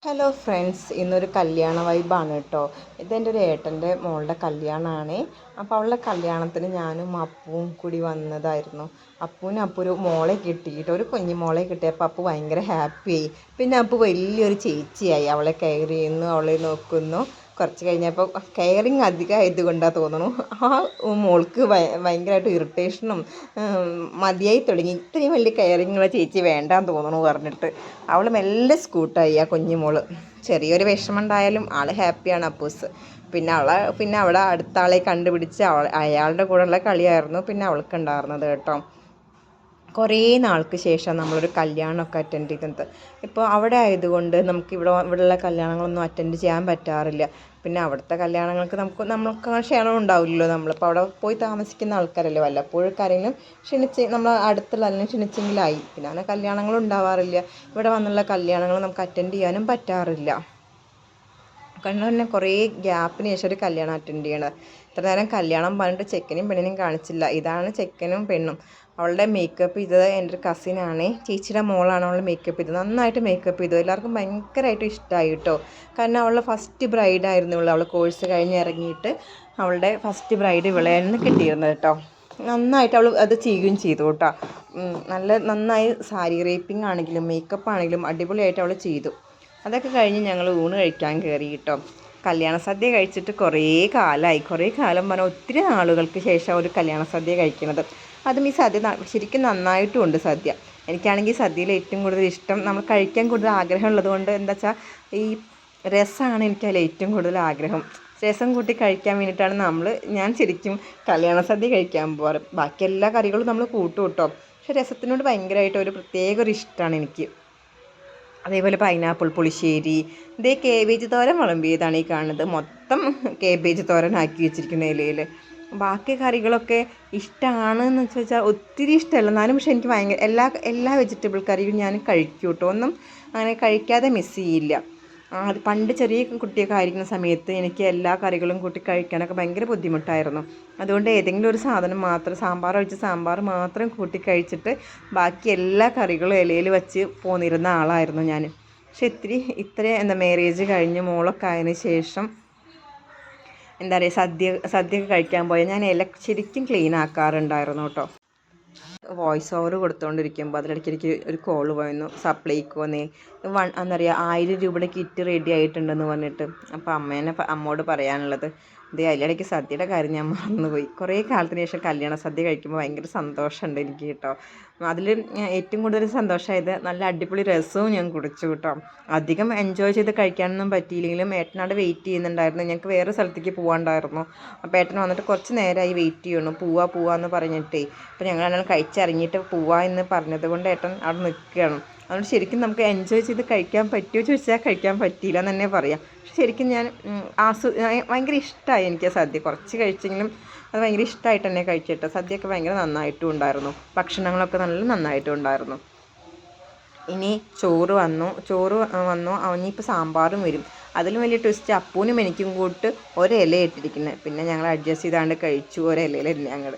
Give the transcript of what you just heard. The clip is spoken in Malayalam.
ഹലോ ഫ്രണ്ട്സ്, ഇന്നൊരു കല്യാണ വൈബാണ് കേട്ടോ. ഇതെൻ്റെ ഒരു ഏട്ടൻ്റെ മോളുടെ കല്യാണമാണ്. അപ്പോൾ അവളുടെ കല്യാണത്തിന് ഞാനും അപ്പുവും കൂടി വന്നതായിരുന്നു. അപ്പുവിന് അപ്പോൾ ഒരു മോളെ കിട്ടിയിട്ട് ഒരു കുഞ്ഞു മോളെ കിട്ടിയപ്പോൾ അപ്പു ഭയങ്കര ഹാപ്പിയായി. പിന്നെ അപ്പു വലിയൊരു ചേച്ചിയായി. അവളെ കെയർ ചെയ്യുന്നു, അവളെ നോക്കുന്നു. കുറച്ച് കഴിഞ്ഞപ്പോൾ കെയറിങ് അധികമായത് കൊണ്ടാണ് തോന്നുന്നു ആ മോൾക്ക് ഭയങ്കരമായിട്ട് ഇറിറ്റേഷനും മതിയായി തുടങ്ങി. ഇത്രയും വലിയ കെയറിങ്ങുള്ള ചേച്ചി വേണ്ടാന്ന് തോന്നുന്നു പറഞ്ഞിട്ട് അവൾ മെല്ലെ സ്കൂട്ടായി. ആ കുഞ്ഞു മോള് ചെറിയൊരു വിഷമം ഉണ്ടായാലും ആൾ ഹാപ്പിയാണ് അപ്പൂസ്. പിന്നെ അവിടെ അടുത്ത ആളെ കണ്ടുപിടിച്ച് അയാളുടെ കൂടെയുള്ള കളിയായിരുന്നു പിന്നെ അവൾക്ക് ഉണ്ടായിരുന്നത് കേട്ടോ. കുറേ നാൾക്ക് ശേഷം നമ്മളൊരു കല്യാണമൊക്കെ അറ്റൻഡ് ചെയ്യുന്നത്. ഇപ്പോൾ അവിടെ ആയതുകൊണ്ട് നമുക്ക് ഇവിടെയുള്ള കല്യാണങ്ങളൊന്നും അറ്റൻഡ് ചെയ്യാൻ പറ്റാറില്ല. പിന്നെ അവിടുത്തെ കല്യാണങ്ങൾക്ക് നമ്മൾക്ക് ക്ഷണം ഉണ്ടാവില്ലല്ലോ. നമ്മളിപ്പോൾ അവിടെ പോയി താമസിക്കുന്ന ആൾക്കാരല്ലേ. വല്ലപ്പോഴൊക്കെ ആരെങ്കിലും നമ്മൾ അടുത്തുള്ള ആരെങ്കിലും ക്ഷണിച്ചെങ്കിലായി. പിന്നെ അങ്ങനെ കല്യാണങ്ങളും ഉണ്ടാവാറില്ല. ഇവിടെ വന്നുള്ള കല്യാണങ്ങൾ നമുക്ക് അറ്റൻഡ് ചെയ്യാനും പറ്റാറില്ല. കാരണം തന്നെ കുറേ ഗ്യാപ്പിന് ശേഷം ഒരു കല്യാണം അറ്റൻഡ് ചെയ്യണത്. ഇത്ര നേരം കല്യാണം പറഞ്ഞിട്ട് ചെക്കനും പെണ്ണിനും കാണിച്ചില്ല. ഇതാണ് ചെക്കനും പെണ്ണും. അവളുടെ മേക്കപ്പ് ചെയ്തത് എൻ്റെ ഒരു കസിനാണ്, ചേച്ചിയുടെ മോളാണ് അവളുടെ മേക്കപ്പ് ചെയ്തത്. നന്നായിട്ട് മേക്കപ്പ് ചെയ്തു. എല്ലാവർക്കും ഭയങ്കരമായിട്ട് ഇഷ്ടമായി കേട്ടോ. കാരണം അവളുടെ ഫസ്റ്റ് ബ്രൈഡായിരുന്നു ഇവൾ. അവൾ കോഴ്സ് കഴിഞ്ഞ് ഇറങ്ങിയിട്ട് അവളുടെ ഫസ്റ്റ് ബ്രൈഡ് ഇവളെയായിരുന്നു കിട്ടിയിരുന്നത് കേട്ടോ. നന്നായിട്ട് അവൾ അത് ചെയ്യുകയും ചെയ്തു കേട്ടോ. നന്നായി സാരി റേപ്പിംഗ് ആണെങ്കിലും മേക്കപ്പ് ആണെങ്കിലും അടിപൊളിയായിട്ട് അവൾ ചെയ്തു. അതൊക്കെ കഴിഞ്ഞ് ഞങ്ങൾ ഊണ് കഴിക്കാൻ കയറി കേട്ടോ. കല്യാണ സദ്യ കഴിച്ചിട്ട് കുറേ കാലം പറഞ്ഞാൽ ഒത്തിരി നാളുകൾക്ക് ശേഷം ഒരു കല്യാണ സദ്യ കഴിക്കുന്നത്. അതും ഈ സദ്യ ശരിക്കും നന്നായിട്ടും ഉണ്ട് സദ്യ. എനിക്കാണെങ്കിൽ സദ്യയിൽ ഏറ്റവും കൂടുതൽ ഇഷ്ടം, നമ്മൾ കഴിക്കാൻ കൂടുതൽ ആഗ്രഹമുള്ളത് കൊണ്ട് എന്താ വെച്ചാൽ ഈ രസമാണ് എനിക്കതിൽ ഏറ്റവും കൂടുതൽ ആഗ്രഹം. രസം കൂട്ടി കഴിക്കാൻ വേണ്ടിയിട്ടാണ് ഞാൻ ശരിക്കും കല്യാണ സദ്യ കഴിക്കാൻ പോകാറ്. ബാക്കി എല്ലാ കറികളും നമ്മൾ കൂട്ടും കേട്ടോ. പക്ഷെ രസത്തിനോട് ഭയങ്കരമായിട്ട് ഒരു പ്രത്യേക ഒരു ഇഷ്ടമാണ് എനിക്ക്. അതേപോലെ പൈനാപ്പിൾ പുളിശ്ശേരി, ഇതേ കേബേജ് തോരൻ വിളമ്പിയതാണ് ഈ കാണുന്നത്. മൊത്തം കേബേജ് തോരനാക്കി വെച്ചിരിക്കുന്ന ഇലയിൽ. ബാക്കി കറികളൊക്കെ ഇഷ്ടമാണെന്ന് ചോദിച്ചാൽ ഒത്തിരി ഇഷ്ടമല്ല, എന്നാലും പക്ഷേ എനിക്ക് ഭയങ്കര എല്ലാ വെജിറ്റബിൾ കറിയും ഞാൻ കഴിക്കും കേട്ടോ. ഒന്നും അങ്ങനെ കഴിക്കാതെ മിസ് ചെയ്യില്ല. അത് പണ്ട് ചെറിയ കുട്ടിയൊക്കെ ആയിരിക്കുന്ന സമയത്ത് എനിക്ക് എല്ലാ കറികളും കൂട്ടി കഴിക്കാനൊക്കെ ഭയങ്കര ബുദ്ധിമുട്ടായിരുന്നു. അതുകൊണ്ട് ഏതെങ്കിലും ഒരു സാധനം മാത്രം, സാമ്പാർ മാത്രം കൂട്ടി കഴിച്ചിട്ട് ബാക്കി എല്ലാ കറികളും ഇലയിൽ വെച്ച് പോന്നിരുന്ന ആളായിരുന്നു ഞാൻ. പക്ഷെ ഇത്ര മാരേജ് കഴിഞ്ഞ് മോളൊക്കെ ആയതിന് ശേഷം എന്താ പറയുക, സദ്യയൊക്കെ കഴിക്കാൻ പോയാൽ ഞാൻ ഇല ശരിക്കും ക്ലീൻ ആക്കാറുണ്ടായിരുന്നു കേട്ടോ. വോയിസ് ഓവർ കൊടുത്തുകൊണ്ടിരിക്കുമ്പോൾ അതിലിടയ്ക്ക് ഒരു കോൾ പോയിരുന്നു. സപ്ലൈക്കോന്നേ എന്താ പറയുക 1000 രൂപയുടെ കിറ്റ് റെഡി ആയിട്ടുണ്ടെന്ന് പറഞ്ഞിട്ട്. അപ്പോൾ അമ്മോട് പറയാനുള്ളത് അതിലിടയ്ക്ക് സദ്യയുടെ കാര്യം ഞാൻ മറന്നുപോയി. കുറേ കാലത്തിന് ശേഷം കല്യാണ സദ്യ കഴിക്കുമ്പോൾ ഭയങ്കര സന്തോഷമുണ്ട് എനിക്ക് കേട്ടോ. അതിൽ ഏറ്റവും കൂടുതൽ സന്തോഷമായത് നല്ല അടിപൊളി രസവും ഞാൻ കുടിച്ചു കേട്ടോ. അധികം എൻജോയ് ചെയ്ത് കഴിക്കാനൊന്നും പറ്റിയില്ലെങ്കിലും ഏട്ടനോട് വെയിറ്റ് ചെയ്യുന്നുണ്ടായിരുന്നു. ഞങ്ങൾക്ക് വേറെ സ്ഥലത്തേക്ക് പോകാണ്ടായിരുന്നു. അപ്പോൾ ഏട്ടൻ വന്നിട്ട് കുറച്ച് നേരമായി വെയിറ്റ് ചെയ്യണം, പോവാന്ന് പറഞ്ഞിട്ടേ. അപ്പോൾ ഞങ്ങൾ കഴിച്ചിറങ്ങിയിട്ട് പോവാ എന്ന് പറഞ്ഞത് കൊണ്ട് ഏട്ടൻ അവിടെ നിൽക്കുകയാണ്. അതുകൊണ്ട് ശരിക്കും നമുക്ക് എൻജോയ് ചെയ്ത് കഴിക്കാൻ പറ്റുമോ ചോദിച്ചാൽ കഴിക്കാൻ പറ്റിയില്ല എന്ന് തന്നെ പറയാം. പക്ഷെ ശരിക്കും ഞാൻ ഭയങ്കര ഇഷ്ടമായി എനിക്ക് സദ്യ. കുറച്ച് കഴിച്ചെങ്കിലും അത് ഭയങ്കര ഇഷ്ടമായിട്ട് തന്നെ കഴിച്ചിട്ട്. സദ്യയൊക്കെ ഭയങ്കര നന്നായിട്ടും ഉണ്ടായിരുന്നു. ഭക്ഷണങ്ങളൊക്കെ നല്ല നന്നായിട്ടും ഉണ്ടായിരുന്നു. ഇനി ചോറ് വന്നു. ഇനിയിപ്പോൾ സാമ്പാറും വരും. അതിലും വലിയ ട്വിസ്റ്റ്, അപ്പൂനും എനിക്കും കൂട്ട് ഒരില ഇട്ടിരിക്കുന്നത്. പിന്നെ ഞങ്ങൾ അഡ്ജസ്റ്റ് ചെയ്താണ്ട് കഴിച്ചു ഒരിലയിൽ ഞങ്ങൾ.